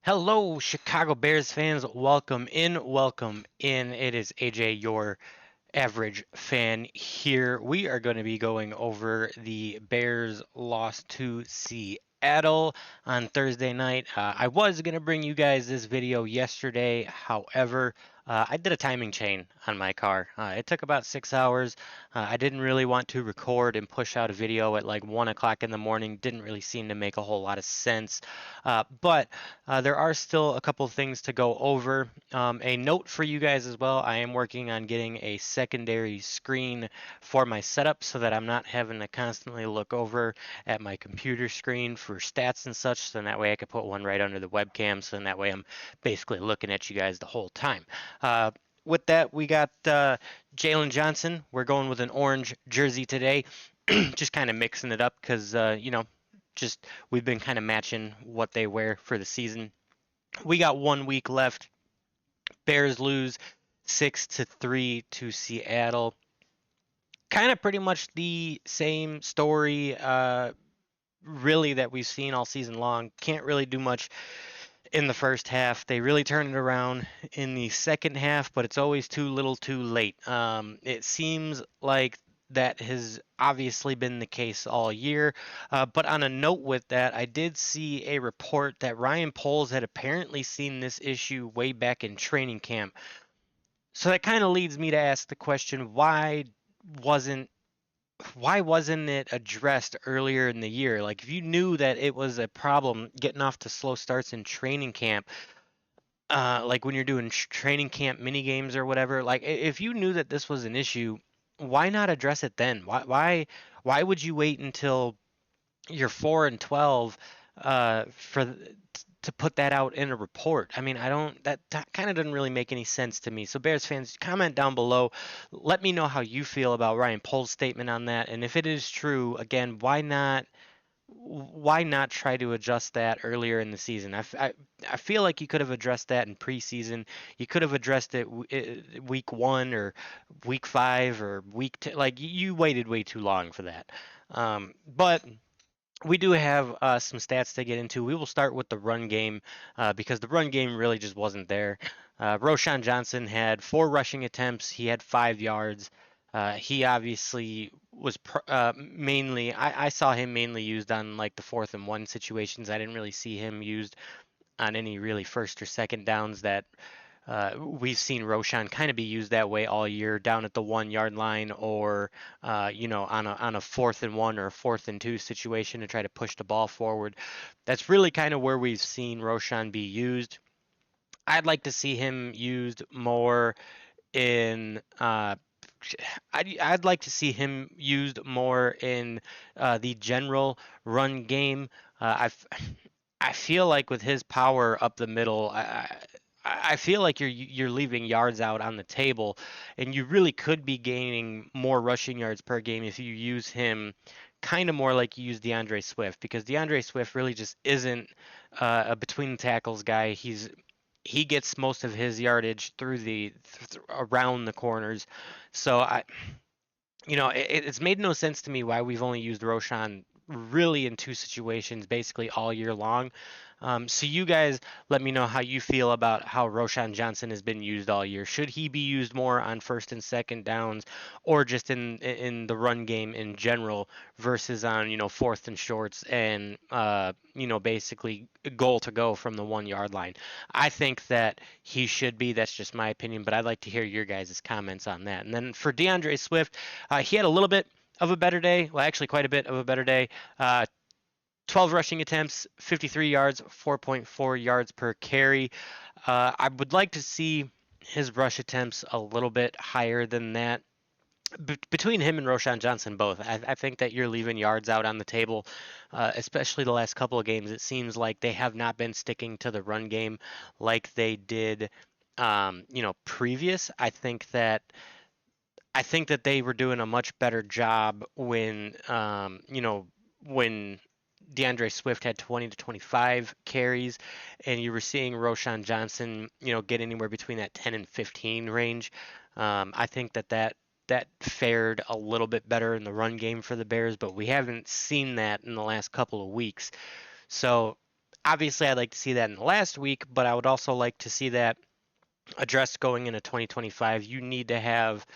Hello, Chicago Bears fans. Welcome in. Welcome in. It is AJ, your average fan here. We are going to be going over the Bears loss to Seattle on Thursday night. I was going to bring you guys this video yesterday. However, I did a timing chain on my car. It took about 6 hours. I didn't really want to record and push out a video at like 1 o'clock in the morning. Didn't really seem to make a whole lot of sense. But there are still a couple things to go over. A note for you guys as well. I am working on getting a secondary screen for my setup so that I'm not having to constantly look over at my computer screen for stats and such. So that way I can put one right under the webcam. So that way I'm basically looking at you guys the whole time. Uh, with that, we got Jalen Johnson. We're going with an orange jersey today. Just kind of mixing it up because, just we've been kind of matching what they wear for the season. We got 1 week left. Bears lose 6-3 to Seattle. Kind of pretty much the same story, really, that we've seen all season long. Can't really do much in the first half. They really turn it around in the second half, but it's always too little too late. It seems like that has obviously been the case all year. But on a note with that, I did see a report that Ryan Poles had apparently seen this issue way back in training camp. So that kind of leads me to ask the question, wasn't why wasn't it addressed earlier in the year? Like, if you knew that it was a problem getting off to slow starts in training camp, like when you're doing training camp mini games or whatever, like if you knew that this was an issue, why not address it then? Why would you wait until you're 4-12 to put that out in a report? I mean, I don't that kind of doesn't really make any sense to me. So Bears fans, comment down below. Let me know how you feel about Ryan Pohl's statement on that, and if it is true, again, why not try to adjust that earlier in the season? I feel like you could have addressed that in preseason. You could have addressed it week 1 or week 5 or week 10. Like, you waited way too long for that. But we do have some stats to get into. We will start with the run game because the run game really just wasn't there. Roshan Johnson had 4 rushing attempts. He had 5 yards. He obviously was mainly. I saw him mainly used on like the 4th and 1 situations. I didn't really see him used on any really first or second downs that we've seen Roshan kind of be used that way all year, down at the 1 yard line, or on a 4th and 1 or a 4th and 2 situation to try to push the ball forward. That's really kind of where we've seen Roshan be used. I'd like to see him used more in. I'd like to see him used more in the general run game. I feel like with his power up the middle, I feel like you're leaving yards out on the table, and you really could be gaining more rushing yards per game if you use him kind of more like you use DeAndre Swift, because DeAndre Swift really just isn't a between the tackles guy. He gets most of his yardage through around the corners. So it's made no sense to me why we've only used Roshan really in 2 situations basically all year long. So you guys let me know how you feel about how Roshan Johnson has been used all year. Should he be used more on first and second downs, or just in the run game in general versus on 4th and shorts and basically goal to go from the 1 yard line? I think that he should be. That's just my opinion, but I'd like to hear your guys' comments on that. And then for DeAndre Swift, he had a little bit of a better day. Well, actually, quite a bit of a better day. 12 rushing attempts, 53 yards, 4.4 yards per carry. I would like to see his rush attempts a little bit higher than that. Between him and Roshan Johnson, both, I think that you're leaving yards out on the table, especially the last couple of games. It seems like they have not been sticking to the run game like they did, previous. I think that they were doing a much better job when DeAndre Swift had 20 to 25 carries, and you were seeing Roshan Johnson, get anywhere between that 10 and 15 range. I think that fared a little bit better in the run game for the Bears, but we haven't seen that in the last couple of weeks. So Obviously, I'd like to see that in the last week, but I would also like to see that addressed going into 2025. You need to have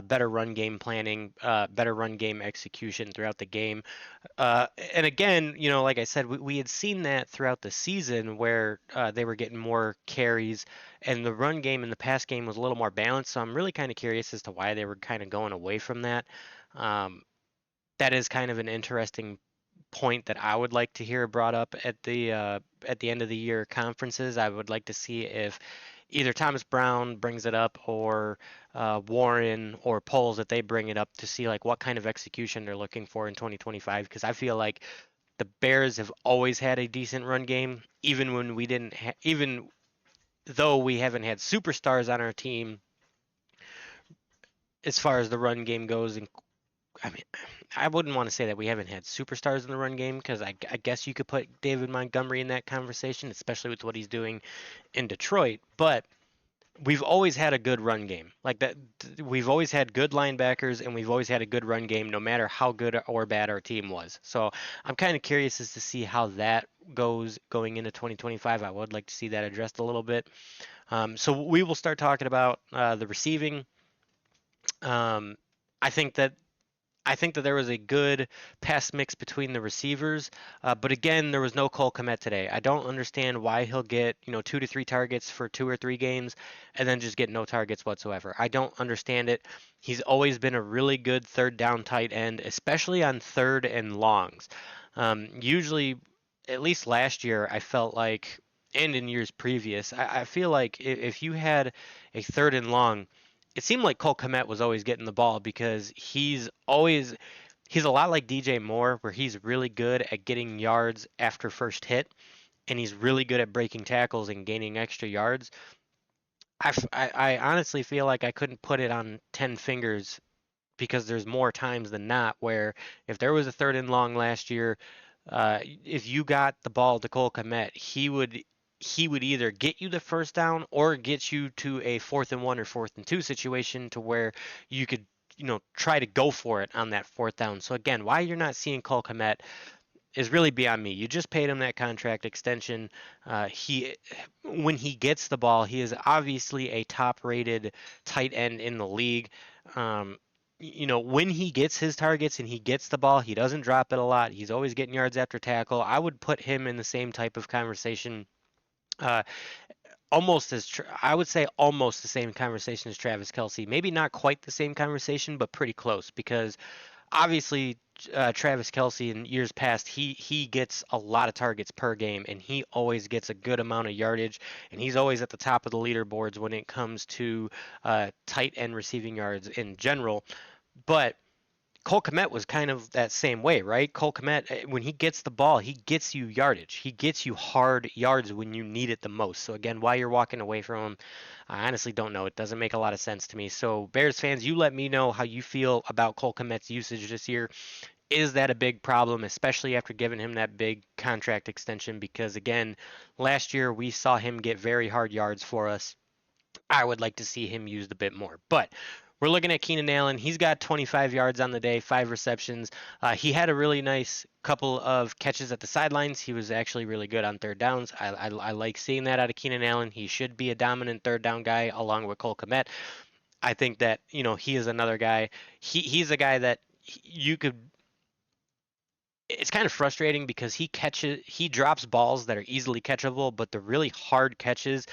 better run game planning, better run game execution throughout the game. And again, like I said, we had seen that throughout the season where they were getting more carries, and the run game and the pass game was a little more balanced. So I'm really kind of curious as to why they were kind of going away from that. Um, that is kind of an interesting point that I would like to hear brought up at the end of the year conferences. I would like to see if either Thomas Brown brings it up or Warren or Poles that they bring it up to see like what kind of execution they're looking for in 2025. Because I feel like the Bears have always had a decent run game, even when we didn't, even though we haven't had superstars on our team as far as the run game goes. And I mean, I wouldn't want to say that we haven't had superstars in the run game because I guess you could put David Montgomery in that conversation, especially with what he's doing in Detroit. But we've always had a good run game. Like that, we've always had good linebackers and we've always had a good run game, no matter how good or bad our team was. So I'm kind of curious as to see how that goes going into 2025. I would like to see that addressed a little bit. So we will start talking about the receiving. Um, I think that I think that there was a good pass mix between the receivers, but again, there was no Cole Kmet today. I don't understand why he'll get 2 to 3 targets for 2 or 3 games, and then just get no targets whatsoever. I don't understand it. He's always been a really good third down tight end, especially on third and longs. Usually, at least last year, I felt like, and in years previous, I feel like if you had a third and long, it seemed like Cole Kmet was always getting the ball because he's a lot like DJ Moore, where he's really good at getting yards after first hit, and he's really good at breaking tackles and gaining extra yards. I honestly feel like I couldn't put it on 10 fingers because there's more times than not where if there was a third and long last year, if you got the ball to Cole Kmet, he would either get you the first down or get you to a 4th and 1 or 4th and 2 situation to where you could try to go for it on that fourth down. So again, why you're not seeing Cole Kmet is really beyond me. You just paid him that contract extension. He, when he gets the ball, he is obviously a top-rated tight end in the league. Um, when he gets his targets and he gets the ball, he doesn't drop it a lot. He's always getting yards after tackle. I would put him in the same type of conversation. Uh, I would say almost the same conversation as Travis Kelsey. Maybe not quite the same conversation, but pretty close because obviously Travis Kelsey in years past he gets a lot of targets per game and he always gets a good amount of yardage and he's always at the top of the leaderboards when it comes to tight end receiving yards in general. But Cole Kmet was kind of that same way, right? Cole Kmet, when he gets the ball, he gets you yardage. He gets you hard yards when you need it the most. So again, why you're walking away from him, I honestly don't know. It doesn't make a lot of sense to me. So Bears fans, you let me know how you feel about Cole Kmet's usage this year. Is that a big problem, especially after giving him that big contract extension? Because again, last year we saw him get very hard yards for us. I would like to see him used a bit more. But we're looking at Keenan Allen. He's got 25 yards on the day, 5 receptions. He had a really nice couple of catches at the sidelines. He was actually really good on third downs. I like seeing that out of Keenan Allen. He should be a dominant third down guy along with Cole Kmet. I think that, he is another guy. He's a guy that you could. It's kind of frustrating because he drops balls that are easily catchable, but the really hard catches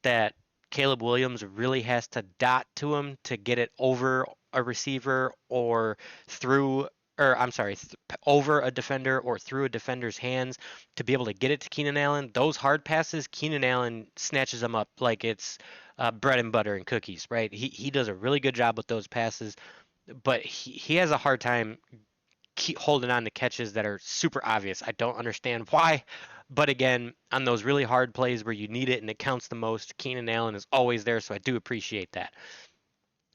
that Caleb Williams really has to dot to him to get it over a receiver or through, or I'm sorry, over a defender or through a defender's hands to be able to get it to Keenan Allen. Those hard passes, Keenan Allen snatches them up like it's bread and butter and cookies, right? He does a really good job with those passes, but he has a hard time keep holding on to catches that are super obvious. I don't understand why. But again, on those really hard plays where you need it and it counts the most, Keenan Allen is always there, so I do appreciate that.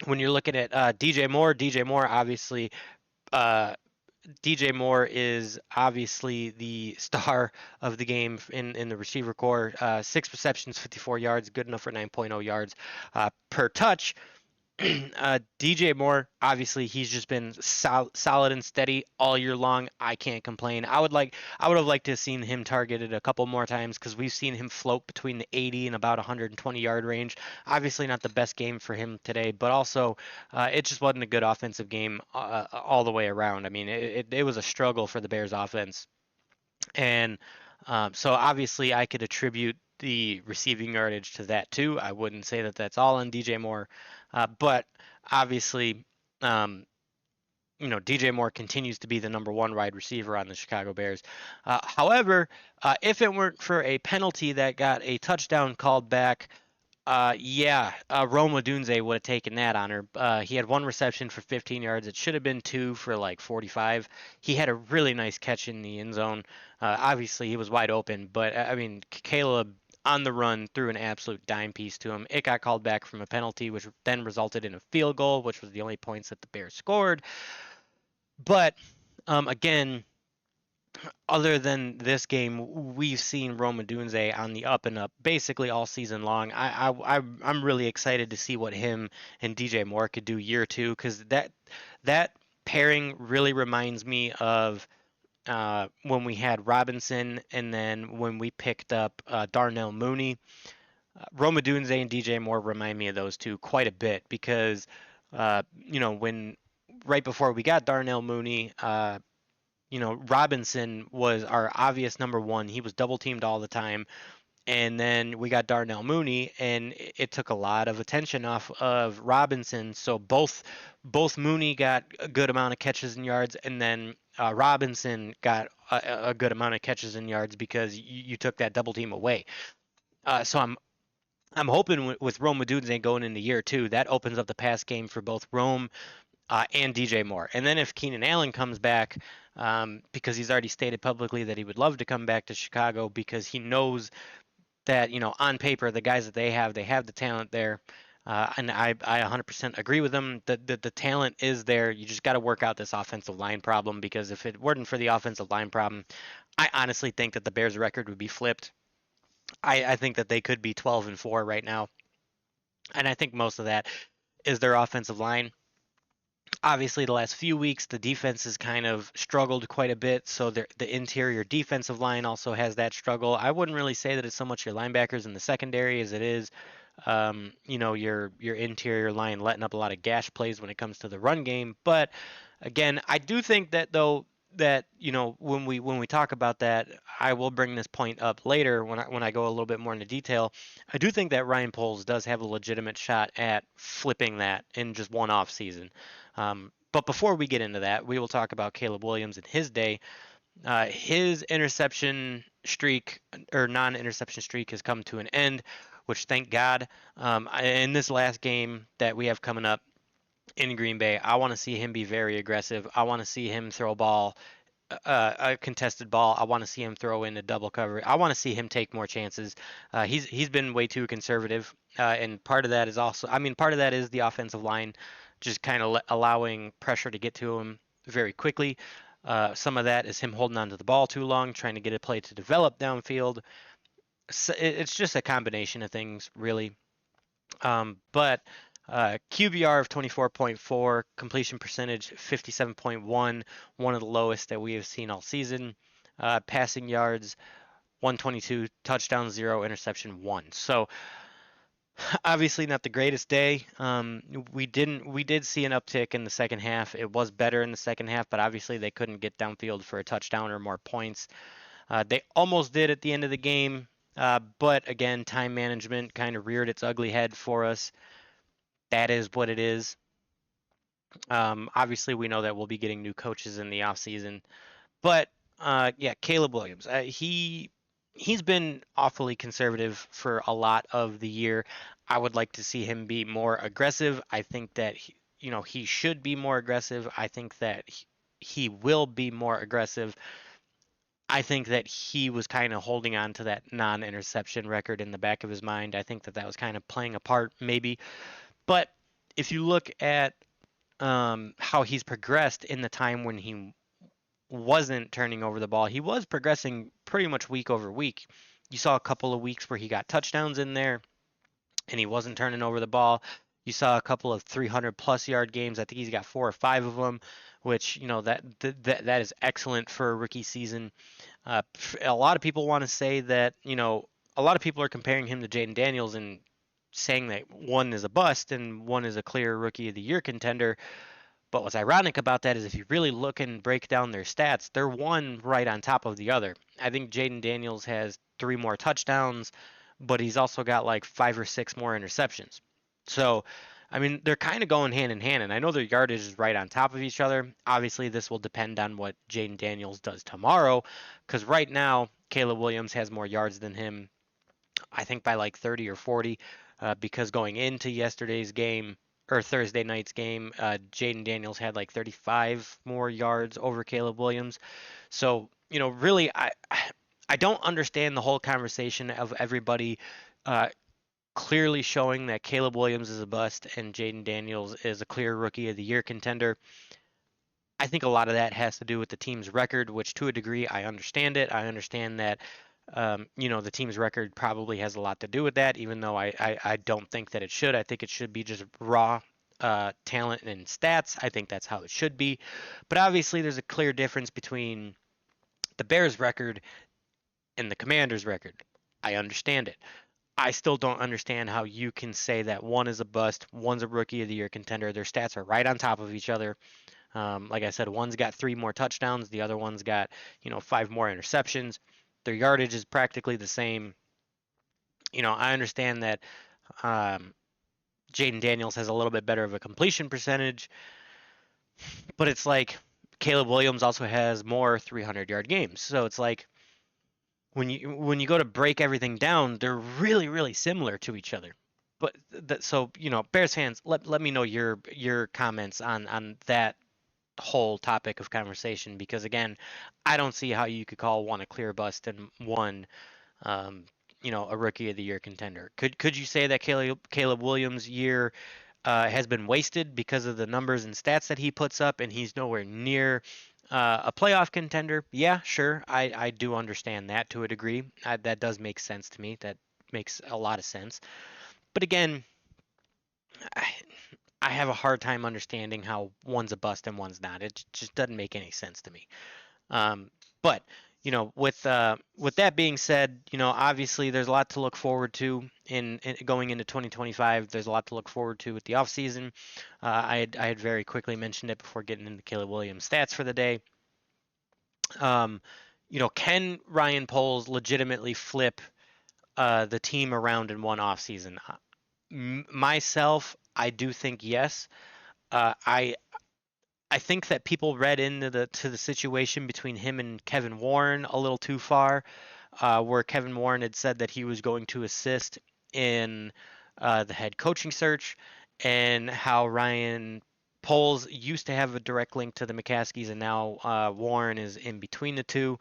When you're looking at DJ Moore obviously, uh, DJ Moore is obviously the star of the game in the receiver core. 6 receptions, 54 yards, good enough for 9.0 yards per touch. DJ Moore, obviously, he's just been solid and steady all year long. I can't complain. I would have liked to have seen him targeted a couple more times because we've seen him float between the 80 and about 120 yard range. Obviously, not the best game for him today, but also it just wasn't a good offensive game all the way around. I mean, it was a struggle for the Bears offense. And so obviously, I could attribute the receiving yardage to that too. I wouldn't say that that's all on DJ Moore, but obviously, um, DJ Moore continues to be the number one wide receiver on the Chicago Bears. However, if it weren't for a penalty that got a touchdown called back, yeah, Rome Odunze would have taken that honor. He had one reception for 15 yards. It should have been two for like 45. He had a really nice catch in the end zone. Obviously, he was wide open, but I mean, Caleb on the run threw an absolute dime piece to him. It got called back from a penalty, which then resulted in a field goal, which was the only points that the Bears scored. But again, other than this game, we've seen Roma Dunze on the up and up basically all season long. I'm really excited to see what him and DJ Moore could do year two because that pairing really reminds me of when we had Robinson and then when we picked up Darnell Mooney. Roma Dunze and DJ Moore remind me of those two quite a bit because when right before we got Darnell Mooney, Robinson was our obvious number one. He was double teamed all the time. And then we got Darnell Mooney, and it took a lot of attention off of Robinson. So both Mooney got a good amount of catches and yards, and then Robinson got a good amount of catches and yards because you took that double team away. So I'm hoping with Rome Odunze going into year two, that opens up the pass game for both Rome and DJ Moore. And then if Keenan Allen comes back, because he's already stated publicly that he would love to come back to Chicago because he knows that, on paper, the guys that they have the talent there. And I 100% agree with them. The talent is there. You just got to work out this offensive line problem because if it weren't for the offensive line problem, I honestly think that the Bears' record would be flipped. I think that they could be 12-4 right now. And I think most of that is their offensive line. Obviously, the last few weeks, the defense has kind of struggled quite a bit. So the interior defensive line also has that struggle. I wouldn't really say that it's so much your linebackers in the secondary as it is, your interior line letting up a lot of gash plays when it comes to the run game. But again, I do think that though that when we talk about that, I will bring this point up later when I go a little bit more into detail. I do think that Ryan Poles does have a legitimate shot at flipping that in just one off season. But before we get into that, we will talk about Caleb Williams in his day. His interception streak or non-interception streak has come to an end, which thank God. In this last game that we have coming up in Green Bay, I want to see him be very aggressive. I want to see him throw a ball, a contested ball. I want to see him throw in a double cover. I want to see him take more chances. He's been way too conservative, and part of that is also, I mean, part of that is the offensive line just kind of allowing pressure to get to him very quickly. Some of that is him holding onto the ball too long, trying to get a play to develop downfield. So it's just a combination of things, really. But QBR of 24.4, completion percentage 57.1, one of the lowest that we have seen all season. Passing yards 122, touchdown 0, interception 1. So obviously not the greatest day. We did see an uptick in the second half. It was better in the second half, but obviously they couldn't get downfield for a touchdown or more points. They almost did at the end of the game, but again, time management kind of reared its ugly head for us. That is what it is. Obviously, we know that we'll be getting new coaches in the offseason. But yeah, Caleb Williams. He's been awfully conservative for a lot of the year. I would like to see him be more aggressive. I think that he should be more aggressive. I think that he will be more aggressive. I think that he was kind of holding on to that non-interception record in the back of his mind. I think that that was kind of playing a part, maybe. But if you look at how he's progressed in the time when he wasn't turning over the ball, he was progressing pretty much week over week. You saw a couple of weeks where he got touchdowns in there and he wasn't turning over the ball. You saw a couple of 300 plus yard games. I think he's got 4 or 5 of them, which that is excellent for a rookie season. A lot of people want to say that a lot of people are comparing him to Jaden Daniels and saying that one is a bust and one is a clear rookie of the year contender. But what's ironic about that is if you really look and break down their stats, they're one right on top of the other. I think Jaden Daniels has 3 more touchdowns, but he's also got like 5 or 6 more interceptions. So, I mean, they're kind of going hand in hand, and I know their yardage is right on top of each other. Obviously, this will depend on what Jaden Daniels does tomorrow, because right now, Caleb Williams has more yards than him, I think by like 30 or 40, because going into yesterday's game or Thursday night's game, Jaden Daniels had like 35 more yards over Caleb Williams. So, really, I don't understand the whole conversation of everybody uh, clearly showing that Caleb Williams is a bust and Jaden Daniels is a clear rookie of the year contender. I think a lot of that has to do with the team's record, which to a degree I understand it. I understand that the team's record probably has a lot to do with that, even though I don't think that it should. I think it should be just raw talent and stats. I think that's how it should be. But obviously, there's a clear difference between the Bears' record and the Commanders' record. I understand it. I still don't understand how you can say that one is a bust, one's a rookie of the year contender. Their stats are right on top of each other. Like I said, one's got 3 more touchdowns, the other one's got 5 more interceptions. Their yardage is practically the same. I understand that um, Jaden Daniels has a little bit better of a completion percentage, but it's like Caleb Williams also has more 300-yard games. So it's like when you go to break everything down, they're really really similar to each other. But so Bears fans, let me know your comments on that whole topic of conversation because again, I don't see how you could call one a clear bust and one um, a rookie of the year contender. Could you say that Caleb Williams' year has been wasted because of the numbers and stats that he puts up, and he's nowhere near a playoff contender? Yeah, sure. I do understand that to a degree. That does make sense to me. That makes a lot of sense. But again, I, I have a hard time understanding how one's a bust and one's not. It just doesn't make any sense to me. Um, but with that being said, obviously there's a lot to look forward to in going into 2025. There's a lot to look forward to with the offseason. I had very quickly mentioned it before getting into Caleb Williams' stats for the day. Um, can Ryan Poles legitimately flip the team around in one offseason? Myself, I do think yes. I think that people read into the situation between him and Kevin Warren a little too far, where Kevin Warren had said that he was going to assist in the head coaching search, and how Ryan Poles used to have a direct link to the McCaskies, and now Warren is in between the two.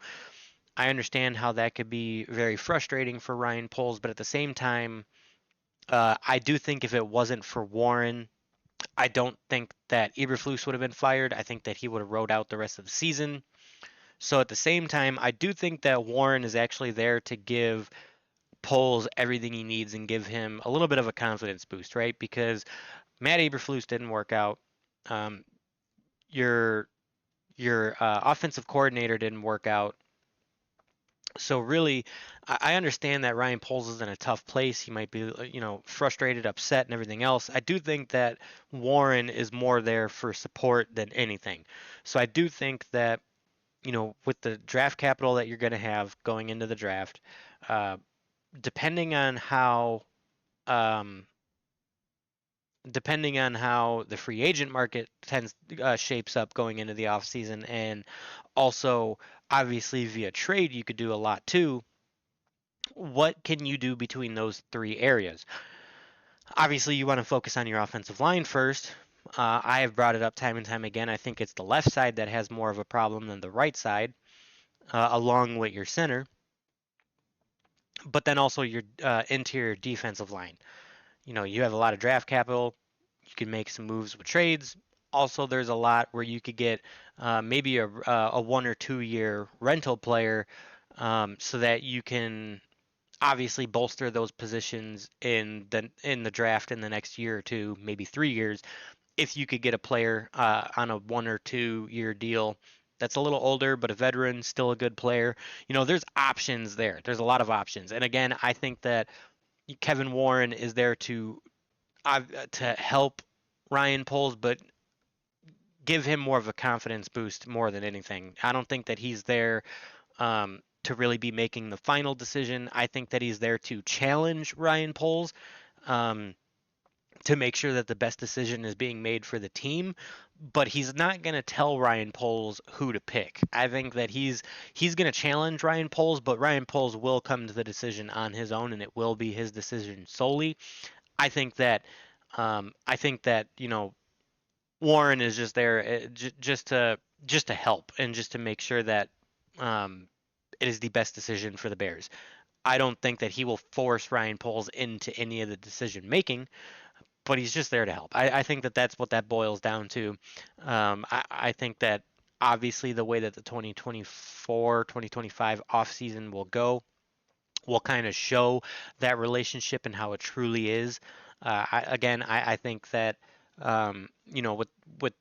I understand how that could be very frustrating for Ryan Poles, but at the same time, I do think if it wasn't for Warren, I don't think that Eberflus would have been fired. I think that he would have rode out the rest of the season. So at the same time, I do think that Warren is actually there to give Poles everything he needs and give him a little bit of a confidence boost, right? Because Matt Eberflus didn't work out. Um, your your offensive coordinator didn't work out. So really, I understand that Ryan Poles is in a tough place. He might be, frustrated, upset, and everything else. I do think that Warren is more there for support than anything. So I do think that, with the draft capital that you're going to have going into the draft, uh, depending on how, um, depending on how the free agent market tends shapes up going into the offseason, and also obviously via trade, you could do a lot too. What can you do between those 3 areas? Obviously, you want to focus on your offensive line first. I have brought it up time and time again. I think it's the left side that has more of a problem than the right side, along with your center, but then also your interior defensive line. You have a lot of draft capital. You can make some moves with trades. Also, there's a lot where you could get maybe a 1 or 2 year rental player so that you can obviously bolster those positions in the draft in the next year or two, maybe 3 years, if you could get a player on a 1 or 2 year deal that's a little older but a veteran, still a good player. There's options there. There's a lot of options. And again, I think that Kevin Warren is there to help Ryan Poles, but give him more of a confidence boost more than anything. I don't think that he's there to really be making the final decision. I think that he's there to challenge Ryan Poles. Um, to make sure that the best decision is being made for the team, but he's not going to tell Ryan Poles who to pick. I think that he's going to challenge Ryan Poles, but Ryan Poles will come to the decision on his own, and it will be his decision solely. I think that Warren is just there just to help and just to make sure that um, it is the best decision for the Bears. I don't think that he will force Ryan Poles into any of the decision making, but he's just there to help. I think that that's what that boils down to. I think that obviously the way that the 2024 2025 offseason will go will kind of show that relationship and how it truly is. I think that with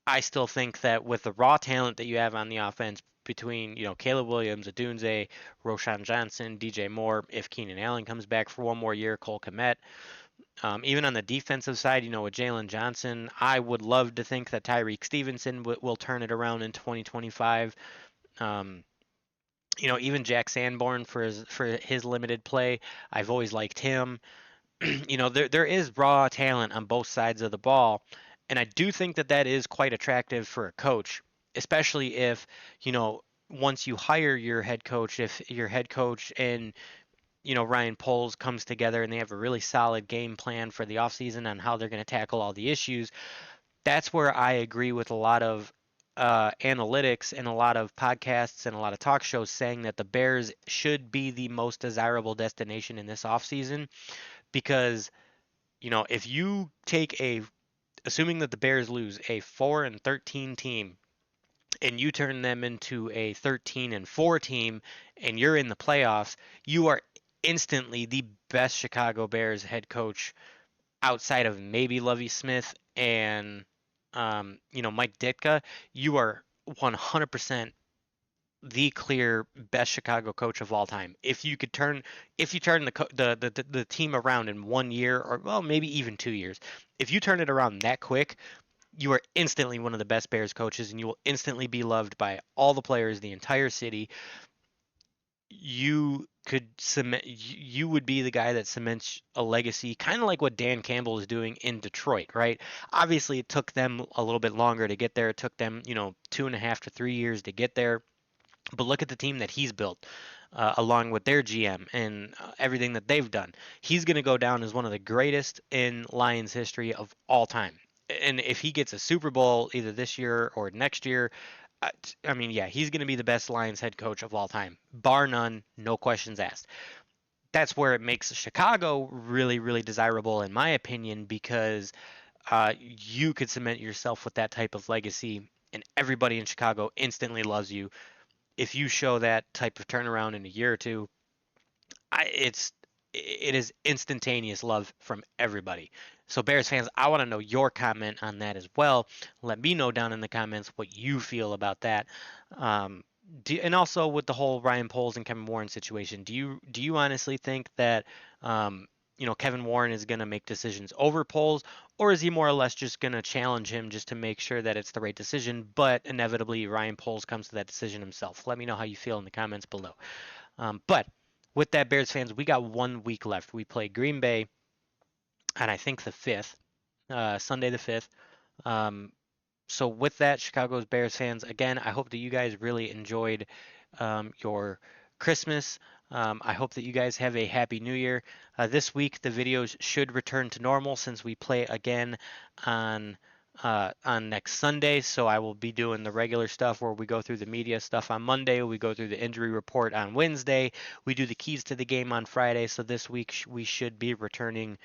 I still think that with the raw talent that you have on the offense between Caleb Williams, Adunze, Roshan Johnson, DJ Moore, if Keenan Allen comes back for one more year, Cole Kmet, even on the defensive side, with Jalen Johnson, I would love to think that Tyreek Stevenson will turn it around in 2025. Um, even Jack Sanborn for his limited play, I've always liked him. There is raw talent on both sides of the ball, and I do think that that is quite attractive for a coach, especially if once you hire your head coach, if your head coach and Ryan Poles comes together and they have a really solid game plan for the offseason on how they're going to tackle all the issues. That's where I agree with a lot of analytics and a lot of podcasts and a lot of talk shows saying that the Bears should be the most desirable destination in this offseason because, if you take assuming that the Bears lose a 4-13 team and you turn them into a 13-4 team and you're in the playoffs, you are instantly the best Chicago Bears head coach outside of maybe Lovie Smith and Mike Ditka. You are 100% the clear best Chicago coach of all time. If you turn the team around in 1 year or well maybe even 2 years, if you turn it around that quick, you are instantly one of the best Bears coaches, and you will instantly be loved by all the players, the entire city. You would be the guy that cements a legacy, kind of like what Dan Campbell is doing in Detroit, right? Obviously, it took them a little bit longer to get there. It took them, 2.5 to 3 years to get there. But look at the team that he's built, along with their GM and everything that they've done. He's going to go down as one of the greatest in Lions history of all time. And if he gets a Super Bowl either this year or next year, I mean, yeah, he's going to be the best Lions head coach of all time, bar none, no questions asked. That's where it makes Chicago really, really desirable, in my opinion, because you could cement yourself with that type of legacy, and everybody in Chicago instantly loves you if you show that type of turnaround in a year or two. It is instantaneous love from everybody. So Bears fans, I want to know your comment on that as well. Let me know down in the comments what you feel about that. Um, and also with the whole Ryan Poles and Kevin Warren situation, do you honestly think that Kevin Warren is going to make decisions over Poles, or is he more or less just going to challenge him just to make sure that it's the right decision? But inevitably, Ryan Poles comes to that decision himself. Let me know how you feel in the comments below. But with that, Bears fans, we got 1 week left. We play Green Bay on I think the 5th, Sunday the 5th. Um, so with that, Chicago's Bears fans, again, I hope that you guys really enjoyed your Christmas. I hope that you guys have a happy New Year. This week, the videos should return to normal since we play again on next Sunday. So I will be doing the regular stuff where we go through the media stuff on Monday. We go through the injury report on Wednesday. We do the keys to the game on Friday. So this week we should be returning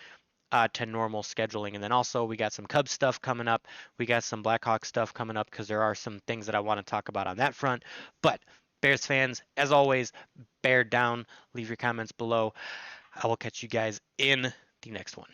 to normal scheduling. And then also we got some Cubs stuff coming up. We got some Blackhawks stuff coming up because there are some things that I want to talk about on that front. But Bears fans, as always, bear down. Leave your comments below. I will catch you guys in the next one.